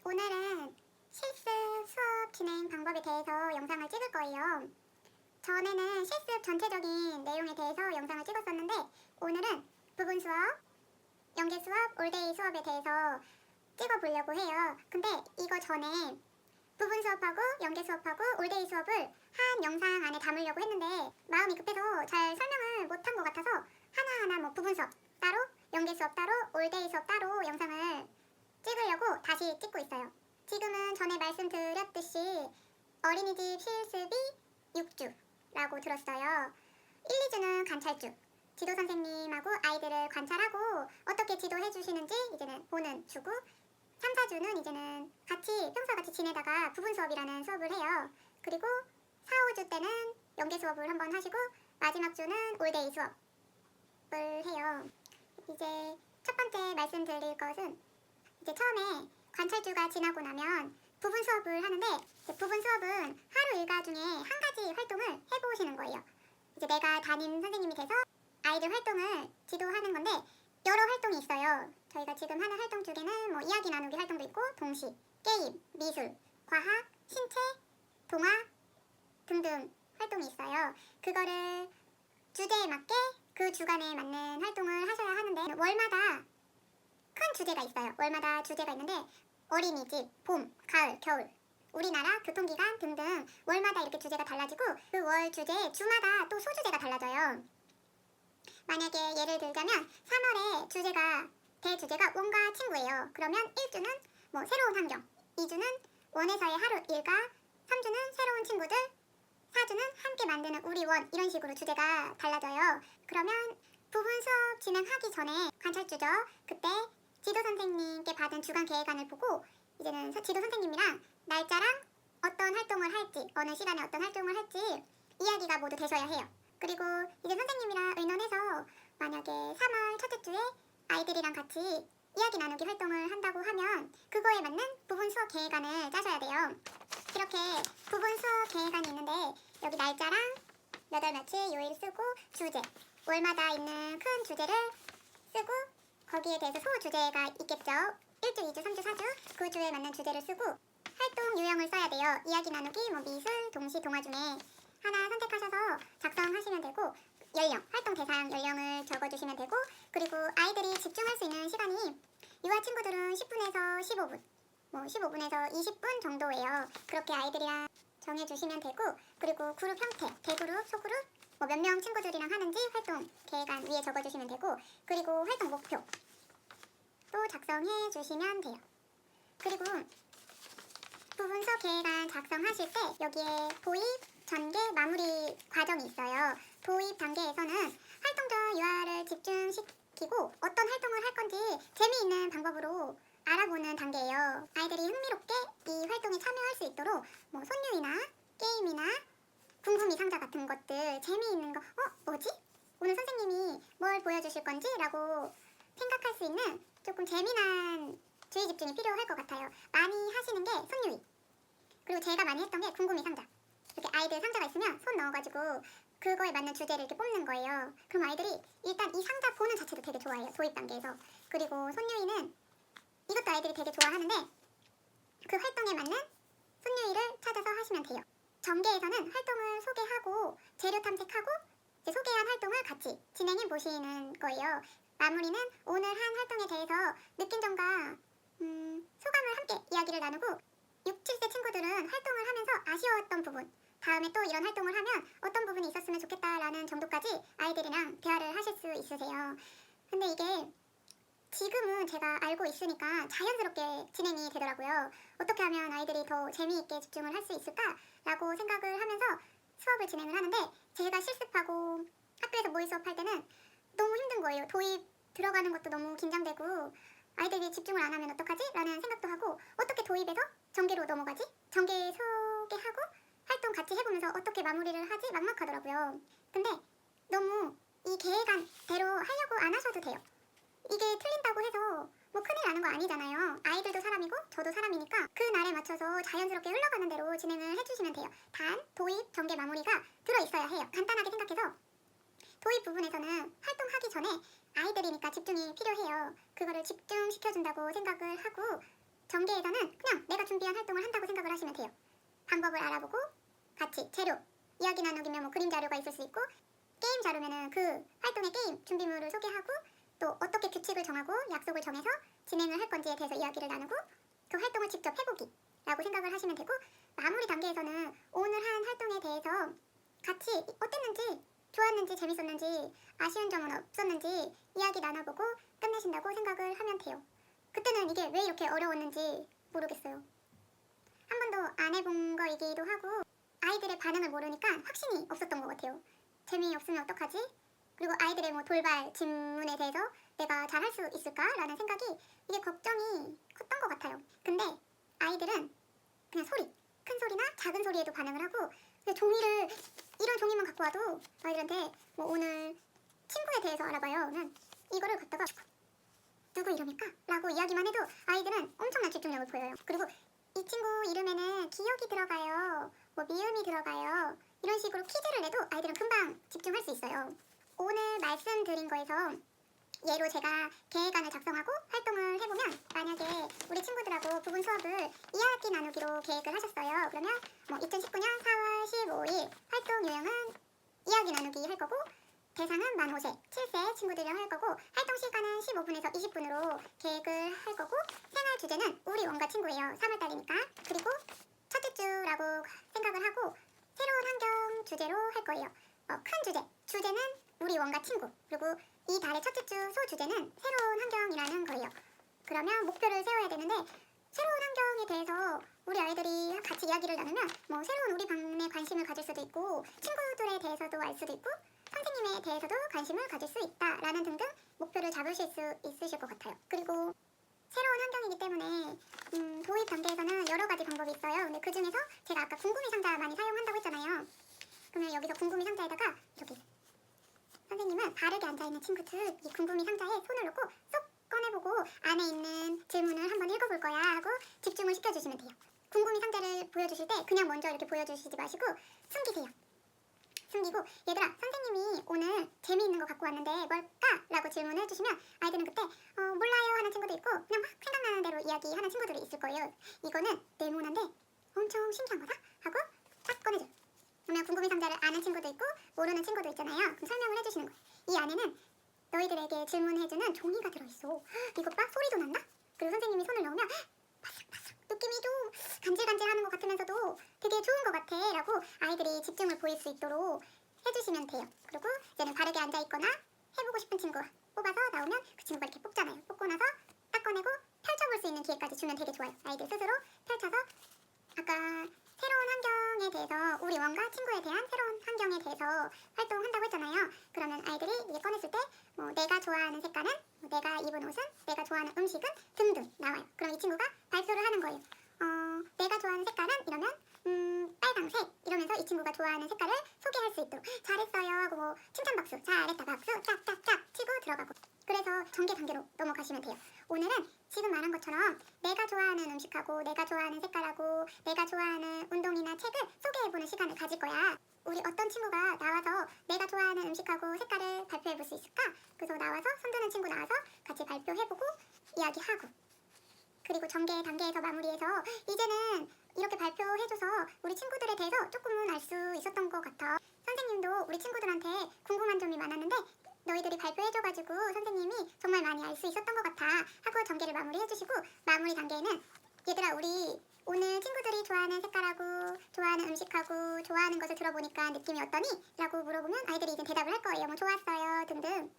오늘은 실습 수업 진행 방법에 대해서 영상을 찍을 거예요. 전에는 실습 전체적인 내용에 대해서 영상을 찍었었는데 오늘은 부분 수업, 연계 수업, 올데이 수업에 대해서 찍어보려고 해요. 근데 이거 전에 부분 수업하고 연계 수업하고 올데이 수업을 한 영상 안에 담으려고 했는데 마음이 급해서 잘 설명을 못한 것 같아서 하나하나 뭐 부분 수업 따로, 연계 수업 따로, 올데이 수업 따로 영상을 찍으려고 다시 찍고 있어요. 지금은 전에 말씀드렸듯이 어린이집 실습이 6주라고 들었어요. 1, 2주는 관찰주, 지도 선생님하고 아이들을 관찰하고 어떻게 지도해 주시는지 이제는 보는 주고 3, 4주는 이제는 같이 평소와 같이 지내다가 부분 수업이라는 수업을 해요. 그리고 4, 5주 때는 연계 수업을 한번 하시고 마지막 주는 올데이 수업을 해요. 이제 첫 번째 말씀드릴 것은 이제 처음에 관찰주가 지나고 나면 부분 수업을 하는데 부분 수업은 하루 일과 중에 한 가지 활동을 해보시는 거예요. 이제 내가 담임 선생님이 돼서 아이들 활동을 지도하는 건데 여러 활동이 있어요. 저희가 지금 하는 활동 중에는 뭐 이야기 나누기 활동도 있고 동시, 게임, 미술, 과학, 신체, 동화 등등 활동이 있어요. 그거를 주제에 맞게 그 주간에 맞는 활동을 하셔야 하는데 월마다 큰 주제가 있어요. 월마다 주제가 있는데 어린이집, 봄, 가을, 겨울, 우리나라, 교통기간 등등 월마다 이렇게 주제가 달라지고 그 월 주제에 주마다 또 소주제가 달라져요. 만약에 예를 들자면 3월에 주제가 대주제가 원과 친구예요. 그러면 1주는 뭐 새로운 환경, 2주는 원에서의 하루 일과, 3주는 새로운 친구들, 4주는 함께 만드는 우리 원 이런 식으로 주제가 달라져요. 그러면 부분 수업 진행하기 전에 관찰주죠. 그때 지도 선생님께 받은 주간 계획안을 보고 이제는 지도 선생님이랑 날짜랑 어떤 활동을 할지 어느 시간에 어떤 활동을 할지 이야기가 모두 되셔야 해요. 그리고 이제 선생님이랑 의논해서 만약에 3월 첫째 주에 아이들이랑 같이 이야기 나누기 활동을 한다고 하면 그거에 맞는 부분 수업 계획안을 짜셔야 돼요. 이렇게 부분 수업 계획안이 있는데 여기 날짜랑 몇 월 며칠 요일 쓰고 주제 월마다 있는 큰 주제를 쓰고 거기에 대해서 소주제가 있겠죠. 1주, 2주, 3주, 4주 그 주에 맞는 주제를 쓰고 활동 유형을 써야 돼요. 이야기 나누기, 뭐 미술, 동시, 동화 중에 하나 선택하셔서 작성하시면 되고 연령, 활동 대상 연령을 적어주시면 되고 그리고 아이들이 집중할 수 있는 시간이 유아 친구들은 10분에서 15분 뭐 15분에서 20분 정도예요. 그렇게 아이들이랑 정해주시면 되고 그리고 그룹 형태, 대그룹, 소그룹 뭐 몇 명 친구들이랑 하는지 활동 계획안 위에 적어주시면 되고 그리고 활동 목표 또 작성해 주시면 돼요. 그리고 부분 수업 계획안 작성하실 때 여기에 도입, 전개, 마무리 과정이 있어요. 도입 단계에서는 활동적 유아를 집중시키고 어떤 활동을 할 건지 재미있는 방법으로 알아보는 단계예요. 아이들이 흥미롭게 이 활동에 참여할 수 있도록 뭐 손유이나 게임이나 궁금이 상자 같은 것들 재미있는 거 뭐지? 오늘 선생님이 뭘 보여주실 건지? 라고 생각할 수 있는 조금 재미난 주의 집중이 필요할 것 같아요. 많이 하시는 게 손유이 그리고 제가 많이 했던 게 궁금이 상자 이렇게 아이들 상자가 있으면 손 넣어가지고 그거에 맞는 주제를 이렇게 뽑는 거예요. 그럼 아이들이 일단 이 상자 보는 자체도 되게 좋아해요. 도입 단계에서. 그리고 손유이는 이것도 아이들이 되게 좋아하는데 그 활동에 맞는 손유이를 찾아서 하시면 돼요. 전개에서는 활동을 소개하고 재료 탐색하고 이제 소개한 활동을 같이 진행해 보시는 거예요. 마무리는 오늘 한 활동에 대해서 느낀 점과 소감을 함께 이야기를 나누고 6, 7세 친구들은 활동을 하면서 아쉬웠던 부분 다음에 또 이런 활동을 하면 어떤 부분이 있었으면 좋겠다라는 정도까지 아이들이랑 대화를 하실 수 있으세요. 근데 이게 지금은 제가 알고 있으니까 자연스럽게 진행이 되더라고요. 어떻게 하면 아이들이 더 재미있게 집중을 할 수 있을까라고 생각을 하면서 수업을 진행을 하는데 제가 실습하고 학교에서 모의 수업할 때는 너무 힘든 거예요. 도입 들어가는 것도 너무 긴장되고 아이들이 집중을 안 하면 어떡하지? 라는 생각도 하고 어떻게 도입에서 전개로 넘어가지? 전개 소개하고 활동 같이 해보면서 어떻게 마무리를 하지? 막막하더라고요. 근데 너무 이 계획안대로 하려고 안 하셔도 돼요. 이게 틀린다고 해서 뭐 큰일 나는 거 아니잖아요. 아이들도 사람이고 저도 사람이니까 그 날에 맞춰서 자연스럽게 흘러가는 대로 진행을 해주시면 돼요. 단 도입, 전개, 마무리가 들어있어야 해요. 간단하게 생각해서 도입 부분에서는 활동하기 전에 아이들이니까 집중이 필요해요. 그거를 집중시켜준다고 생각을 하고 전개에서는 그냥 내가 준비한 활동을 한다고 생각을 하시면 돼요. 방법을 알아보고 같이 재료, 이야기 나누기면 뭐 그림 자료가 있을 수 있고 게임 자료면은 그 활동의 게임 준비물을 소개하고 또 어떻게 규칙을 정하고 약속을 정해서 진행을 할 건지에 대해서 이야기를 나누고 그 활동을 직접 해보기라고 생각을 하시면 되고 마무리 단계에서는 오늘 한 활동에 대해서 같이 어땠는지 좋았는지 재밌었는지 아쉬운 점은 없었는지 이야기 나눠보고 끝내신다고 생각을 하면 돼요. 그때는 이게 왜 이렇게 어려웠는지 모르겠어요. 한 번도 안 해본 거이기도 하고 아이들의 반응을 모르니까 확신이 없었던 것 같아요. 재미없으면 어떡하지? 그리고 아이들의 뭐 돌발 질문에 대해서 내가 잘할 수 있을까라는 생각이 이게 걱정이 컸던 것 같아요. 근데 아이들은 그냥 소리, 큰 소리나 작은 소리에도 반응을 하고 그냥 종이를 이런 종이만 갖고 와도 아이들한테 뭐 오늘 친구에 대해서 알아봐요는 이거를 갖다가 누구 이름일까? 라고 이야기만 해도 아이들은 엄청난 집중력을 보여요. 그리고 이 친구 이름에는 기억이 들어가요. 뭐 미음이 들어가요. 이런 식으로 퀴즈를 내도 아이들은 금방 집중할 수 있어요. 오늘 말씀드린 거에서 예로 제가 계획안을 작성하고 활동을 해보면 만약에 우리 친구들하고 부분 수업을 이야기 나누기로 계획을 하셨어요. 그러면 뭐 2019년 4월 15일 활동 유형은 이야기 나누기 할 거고 대상은 만 5세, 7세 친구들이랑 할 거고 활동 시간은 15분에서 20분으로 계획을 할 거고 생활 주제는 우리 원가 친구예요. 3월달이니까. 그리고 첫째 주라고 생각을 하고 새로운 환경 주제로 할 거예요. 큰 주제는 우리 원가 친구. 그리고 이 달의 첫째 주 소주제는 새로운 환경이라는 거예요. 그러면 목표를 세워야 되는데 새로운 환경에 대해서 우리 아이들이 같이 이야기를 나누면 뭐 새로운 우리 반에 관심을 가질 수도 있고 친구들에 대해서도 알 수도 있고 선생님에 대해서도 관심을 가질 수 있다라는 등등 목표를 잡으실 수 있으실 것 같아요. 그리고 새로운 환경이기 때문에 도입 단계에서는 여러 가지 방법이 있어요. 근데 그 중에서 제가 아까 궁금이 상자 많이 사용한다고 했잖아요. 그러면 여기서 궁금이 상자에다가 이렇게 선생님은 바르게 앉아있는 친구들 이 궁금이 상자에 손을 놓고 쏙 꺼내보고 안에 있는 질문을 한번 읽어볼 거야 하고 집중을 시켜주시면 돼요. 궁금이 상자를 보여주실 때 그냥 먼저 이렇게 보여주시지 마시고 숨기세요. 숨기고 얘들아 선생님이 오늘 재미있는 거 갖고 왔는데 뭘까? 라고 질문을 해주시면 아이들은 그때 몰라요 하는 친구도 있고 그냥 막 생각나는 대로 이야기하는 친구들이 있을 거예요. 이거는 네모난데 엄청 신기한 거다 하고 딱 꺼내줘요. 그러면 궁금이 상자를 아는 친구도 있고 모르는 친구도 있잖아요. 그럼 설명을 해주시는 거예요. 이 안에는 너희들에게 질문해주는 종이가 들어있어. 이것 봐 소리도 난다? 그리고 선생님이 손을 넣으면 바삭바삭 느낌이 좀 간질간질하는 것 같으면서도 되게 좋은 것 같아 라고 아이들이 집중을 보일 수 있도록 해주시면 돼요. 그리고 이제는 바르게 앉아있거나 해보고 싶은 친구 뽑아서 나오면 그 친구가 이렇게 뽑잖아요. 뽑고 나서 딱 꺼내고 펼쳐볼 수 있는 기회까지 주면 되게 좋아요. 아이들 스스로 펼쳐서 아까 새로운 환경에 대해서 우리 원과 친구에 대한 새로운 환경에 대해서 활동한다고 했잖아요. 그러면 아이들이 이제 꺼냈을 때 내가 좋아하는 색깔은 내가 입은 옷은 내가 좋아하는 음식은 등등 나와요. 그럼 이 친구가 발표를 하는 거예요. 내가 좋아하는 색깔은 이러면 빨강색 이러면서 이 친구가 좋아하는 색깔을 소개할 수 있도록 잘했어요 하고 뭐 칭찬 박수 잘했다 박수 짝짝짝 치고 들어가고 그래서 전개 단계로 넘어가시면 돼요. 오늘은 지금 말한 것처럼 내가 좋아하는 음식하고 내가 좋아하는 색깔하고 내가 좋아하는 운동이나 책을 소개해보는 시간을 가질 거야. 우리 어떤 친구가 나와서 내가 좋아하는 음식하고 색깔을 발표해볼 수 있을까? 그래서 나와서 손드는 친구 나와서 같이 발표해보고 이야기하고 그리고 전개 단계에서 마무리해서 이제는 이렇게 발표해줘서 우리 친구들에 대해서 조금은 알 수 있었던 것 같아. 선생님도 우리 친구들한테 궁금한 점이 많았는데 너희들이 발표해줘가지고 선생님이 정말 많이 알 수 있었던 것 같아 하고 전개를 마무리해주시고 마무리 단계에는 얘들아 우리 오늘 친구들이 좋아하는 색깔하고 좋아하는 음식하고 좋아하는 것을 들어보니까 느낌이 어떠니? 라고 물어보면 아이들이 이제 대답을 할 거예요. 뭐 좋았어요 등등.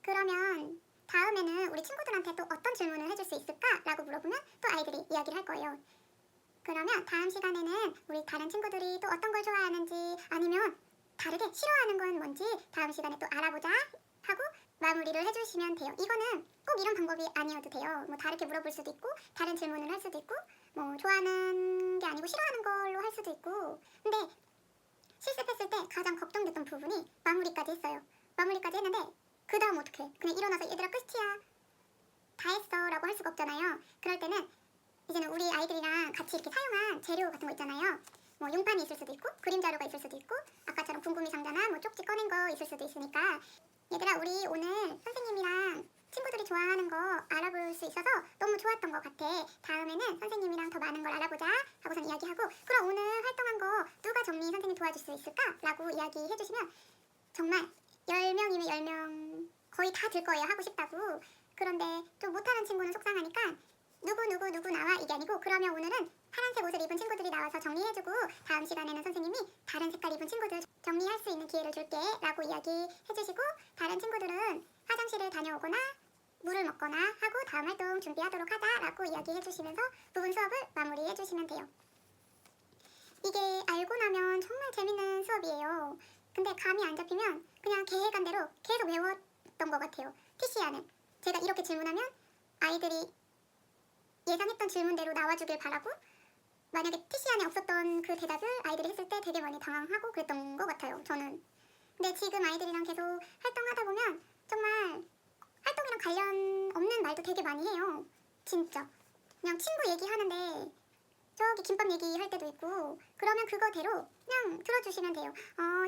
그러면 다음에는 우리 친구들한테 또 어떤 질문을 해줄 수 있을까? 라고 물어보면 또 아이들이 이야기를 할 거예요. 그러면 다음 시간에는 우리 다른 친구들이 또 어떤 걸 좋아하는지 아니면 다르게 싫어하는 건 뭔지 다음 시간에 또 알아보자 하고 마무리를 해주시면 돼요. 이거는 꼭 이런 방법이 아니어도 돼요. 뭐 다르게 물어볼 수도 있고 다른 질문을 할 수도 있고 뭐 좋아하는 게 아니고 싫어하는 걸로 할 수도 있고 근데 실습했을 때 가장 걱정됐던 부분이 마무리까지 했어요. 마무리까지 했는데 그 다음 어떡해. 그냥 일어나서 얘들아 끝이야 다 했어 라고 할 수가 없잖아요. 그럴 때는 이제는 우리 아이들이랑 같이 이렇게 사용한 재료 같은 거 있잖아요. 뭐 용판이 있을 수도 있고 그림 자료가 있을 수도 있고 아까처럼 궁금이 상자나 뭐 쪽지 꺼낸 거 있을 수도 있으니까 얘들아 우리 오늘 선생님이랑 친구들이 좋아하는 거 알아볼 수 있어서 너무 좋았던 것 같아. 다음에는 선생님이랑 더 많은 걸 알아보자 하고선 이야기하고, 그럼 오늘 활동한 거 누가 정리 선생님 도와줄 수 있을까? 라고 이야기해주시면 정말 10명이면 10명 거의 다 들 거예요. 하고 싶다고. 그런데 좀 못하는 친구는 속상하니까 누구 나와 이게 아니고, 그러면 오늘은 파란색 옷을 입은 친구들이 나와서 정리해주고 다음 시간에는 선생님이 다른 색깔 입은 친구들 정리할 수 있는 기회를 줄게 라고 이야기해주시고, 다른 친구들은 화장실을 다녀오거나 물을 먹거나 하고 다음 활동 준비하도록 하자 라고 이야기해주시면서 부분 수업을 마무리해주시면 돼요. 이게 알고 나면 정말 재밌는 수업이에요. 근데 감이 안 잡히면 그냥 계획안대로 계속 외웠던 것 같아요. TCR은 제가 이렇게 질문하면 아이들이 예상했던 질문대로 나와주길 바라고, 만약에 TC 안에 없었던 그 대답을 아이들이 했을 때 되게 많이 당황하고 그랬던 것 같아요, 저는. 근데 지금 아이들이랑 계속 활동하다 보면 정말 활동이랑 관련 없는 말도 되게 많이 해요. 진짜. 그냥 친구 얘기하는데 저기 김밥 얘기할 때도 있고, 그러면 그거대로 그냥 들어주시면 돼요.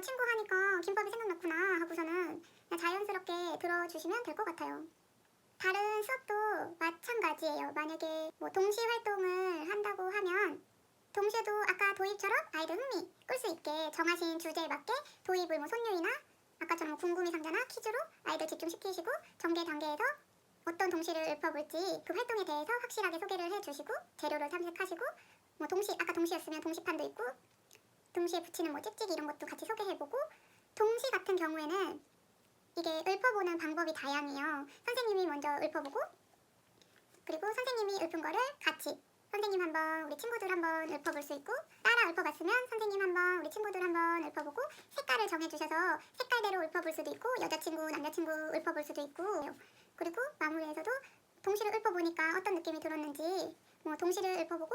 친구 하니까 김밥이 생각났구나 하고서는 그냥 자연스럽게 들어주시면 될 것 같아요. 다른 수업도 마찬가지예요. 만약에 뭐 동시 활동을 한다고 하면 동시에도 아까 도입처럼 아이들 흥미 끌 수 있게 정하신 주제에 맞게 도입을 뭐 손유이나 아까처럼 궁금이 상자나 퀴즈로 아이들 집중시키시고, 전개 단계에서 어떤 동시를 읊어볼지 그 활동에 대해서 확실하게 소개를 해주시고, 재료를 탐색하시고, 뭐 동시 아까 동시였으면 동시판도 있고 동시에 붙이는 뭐 찍찍이 이런 것도 같이 소개해보고, 동시 같은 경우에는 이게 읊어보는 방법이 다양해요. 선생님이 먼저 읊어보고, 그리고 선생님이 읊은 거를 같이 선생님 한번 우리 친구들 한번 읊어볼 수 있고, 따라 읊어봤으면 선생님 한번 우리 친구들 한번 읊어보고, 색깔을 정해주셔서 색깔대로 읊어볼 수도 있고 여자친구 남자친구 읊어볼 수도 있고, 그리고 마무리에서도 동시를 읊어보니까 어떤 느낌이 들었는지, 뭐 동시를 읊어보고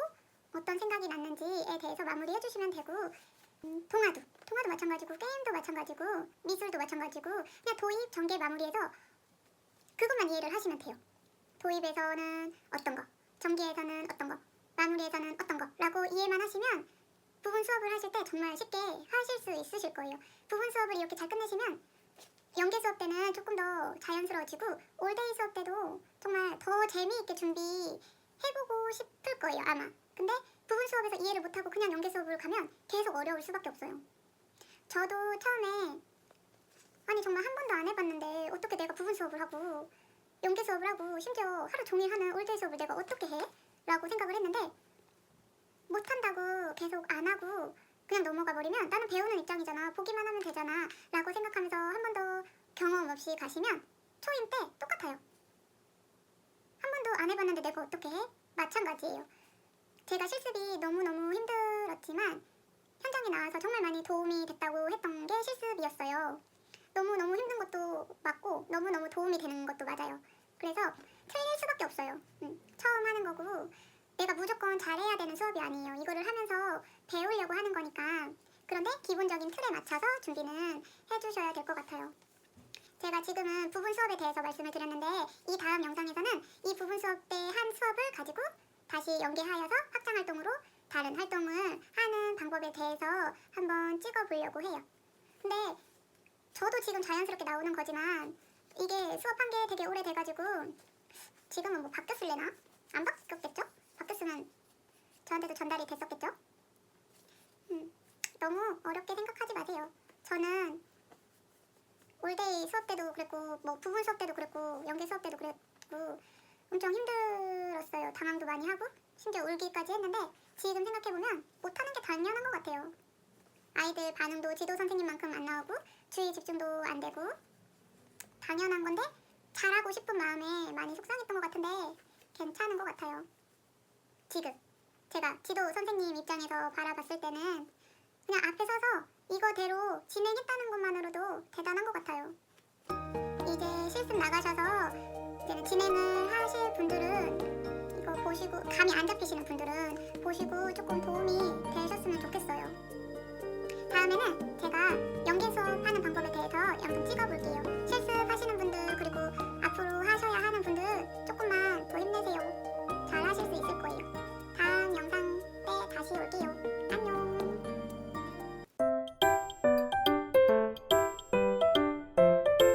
어떤 생각이 났는지에 대해서 마무리해주시면 되고, 동화도 마찬가지고 게임도 마찬가지고 미술도 마찬가지고, 그냥 도입 전개 마무리해서 그것만 이해를 하시면 돼요. 도입에서는 어떤 거, 전개에서는 어떤 거, 마무리에서는 어떤 거 라고 이해만 하시면 부분 수업을 하실 때 정말 쉽게 하실 수 있으실 거예요. 부분 수업을 이렇게 잘 끝내시면 연계 수업 때는 조금 더 자연스러워지고 올데이 수업 때도 정말 더 재미있게 준비해보고 싶을 거예요, 아마. 근데 부분 수업에서 이해를 못하고 그냥 연계 수업을 가면 계속 어려울 수밖에 없어요. 저도 처음에 아니 정말 한 번도 안 해봤는데 어떻게 내가 부분 수업을 하고 연계 수업을 하고 심지어 하루 종일 하는 올데이 수업을 내가 어떻게 해? 라고 생각을 했는데, 못한다고 계속 안 하고 그냥 넘어가 버리면 나는 배우는 입장이잖아, 보기만 하면 되잖아 라고 생각하면서 한 번 더 경험 없이 가시면 초임 때 똑같아요. 한 번도 안 해봤는데 내가 어떻게 해? 마찬가지예요. 제가 실습이 너무너무 힘들었지만 현장에 나와서 정말 많이 도움이 됐다고 했던 게 실습이었어요. 너무너무 힘든 것도 맞고 너무너무 도움이 되는 것도 맞아요. 그래서 틀릴 수밖에 없어요. 처음 하는 거고 내가 무조건 잘해야 되는 수업이 아니에요. 이거를 하면서 배우려고 하는 거니까. 그런데 기본적인 틀에 맞춰서 준비는 해주셔야 될 것 같아요. 제가 지금은 부분 수업에 대해서 말씀을 드렸는데, 이 다음 영상에서는 이 부분 수업 때 한 수업을 가지고 다시 연계하여서 확장활동으로 다른 활동을 하는 방법에 대해서 한번 찍어보려고 해요. 근데 저도 지금 자연스럽게 나오는 거지만 이게 수업한 게 되게 오래돼가지고 지금은 뭐 바뀌었을래나? 안 바뀌었겠죠? 바뀌었으면 저한테도 전달이 됐었겠죠? 너무 어렵게 생각하지 마세요. 저는 올데이 수업 때도 그랬고 뭐 부분 수업 때도 그랬고 연계 수업 때도 그랬고 엄청 힘들었어요. 당황도 많이 하고 심지어 울기까지 했는데 지금 생각해보면 못하는 게 당연한 것 같아요. 아이들 반응도 지도 선생님만큼 안 나오고 주의 집중도 안 되고 당연한 건데 잘하고 싶은 마음에 많이 속상했던 것 같은데 괜찮은 것 같아요. 지금 제가 지도 선생님 입장에서 바라봤을 때는 그냥 앞에 서서 이거대로 진행했다는 것만으로도 대단한 것 같아요. 이제 실습 나가셔서 이제는 진행을 하실 분들은 이거 보시고 감이 안 잡히시는 분들은 보시고 조금 도움이 되셨으면 좋겠어요. 다음에는 제가 연계 수업하는 방법에 대해서 영상 찍어볼게요.